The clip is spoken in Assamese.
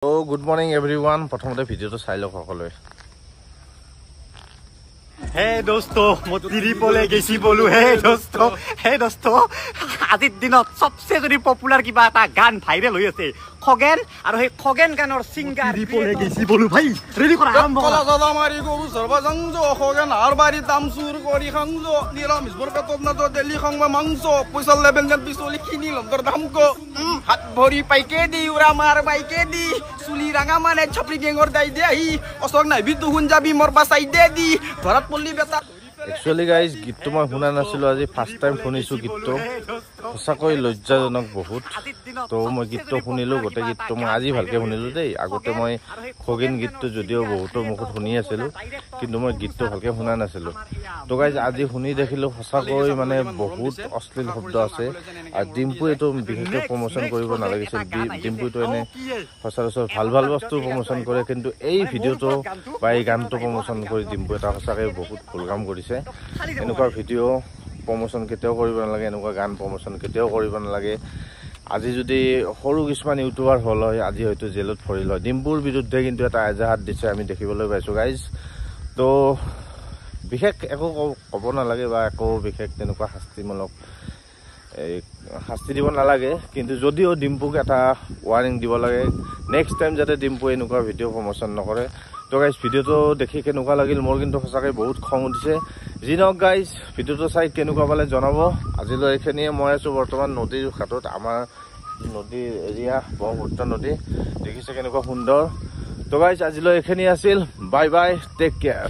So good morning everyone. प्रथमতে ভিডিওটো চাই লওক সকলোৱে। Hey दोस्तों, मैं त्रिपोले गेसी बोलू। Hey दोस्तों, आज दिनत सबसे जरी पपुलार किबा এটা গান ভাইরাল হৈ আছে খগেন আৰু সেই খগেন গানৰ সিঙ্গাৰ त्रिपोले गेसी बोलू ভাই ৰেডি কৰা আৰম্ভ কৰা কলা মাৰি গৰু সৰ্বজংজ খগেন আৰ বাড়ি দাম চুৰ কৰি খাংজ নিৰামিষ বৰ পেটত না দেলি খাংবা মাংস পইচা লেবেল যেন পিছলি কিনি লন্দৰ দাম কো হাত ভৰি পাইকে দি উৰা মাৰ বাইকে দি চুলি ৰাঙা মানে ছপৰি গেঙৰ দাই দে আহি অসক নাই বিতু হুন যাবি মোৰ বাসাই দে দি ঘৰত পল্লি বেটা Actually guys, গীতটো মই শুনা নাছিলো আজি ফাৰ্স্ট টাইম শুনিছো গীতটো সঁচাকৈ লজ্জাজনক বহুত তো মই গীতটো শুনিলো গোটেই গীতটো মই আজি ভালকে শুনিলো দেই আগতে মই খগেন গীতটো যদিও বহুতৰ মুখত শুনি আছিলো কিন্তু মই গীতটো ভালকে শুনা নাছিলো তো গাইজ আজি শুনি দেখিলো সঁচাকৈ মানে বহুত অশ্লীল শব্দ আছে আৰু ডিম্পু এটো বিশেষকৈ প্ৰমোচন কৰিব নালাগিছিল ডিম্পুটো এনে সঁচাকৈ ভাল বস্তু প্ৰমোচন কৰে কিন্তু এই ভিডিওটো বা এই গানটো প্ৰমোচন কৰি ডিম্পু এটা সঁচাকৈ বহুত ভুল কাম কৰিছে এনেকুৱা ভিডিও প্ৰমোচন কেতিয়াও কৰিব নালাগে এনেকুৱা গান প্ৰমোচন কেতিয়াও কৰিব নালাগে আজি যদি সৰু কিছুমান ইউটিউবাৰ হল হয় আজি হয়তো জেলত পৰিল হয় ডিম্পুৰ বিৰুদ্ধে কিন্তু এটা এজাহাত দিছে আমি দেখিবলৈ পাইছো গাইজ তো বিশেষ একো ক'ব নালাগে বা একো বিশেষ তেনেকুৱা শাস্তি দিব নালাগে কিন্তু যদিও ডিম্পুক এটা ৱাৰ্নিং দিব লাগে নেক্সট টাইম যাতে ডিম্পু এনেকুৱা ভিডিঅ' প্ৰমোচন নকৰে তো গাইজ ভিডিঅ'টো দেখি কেনেকুৱা লাগিল মোৰ কিন্তু সঁচাকৈ বহুত খং উঠিছে যি নহওক গাইজ ভিডিঅ'টো চাই কেনেকুৱা পালে জনাব আজিলৈ এইখিনিয়ে মই আছো বৰ্তমান নদীৰ ঘাটত আমাৰ নদীৰ এৰিয়া ব্ৰহ্মপুত্ৰ নদী দেখিছে কেনেকুৱা সুন্দৰ তো গাইজ আজিলৈ এইখিনি আছিল বাই বাই টেক কেয়াৰ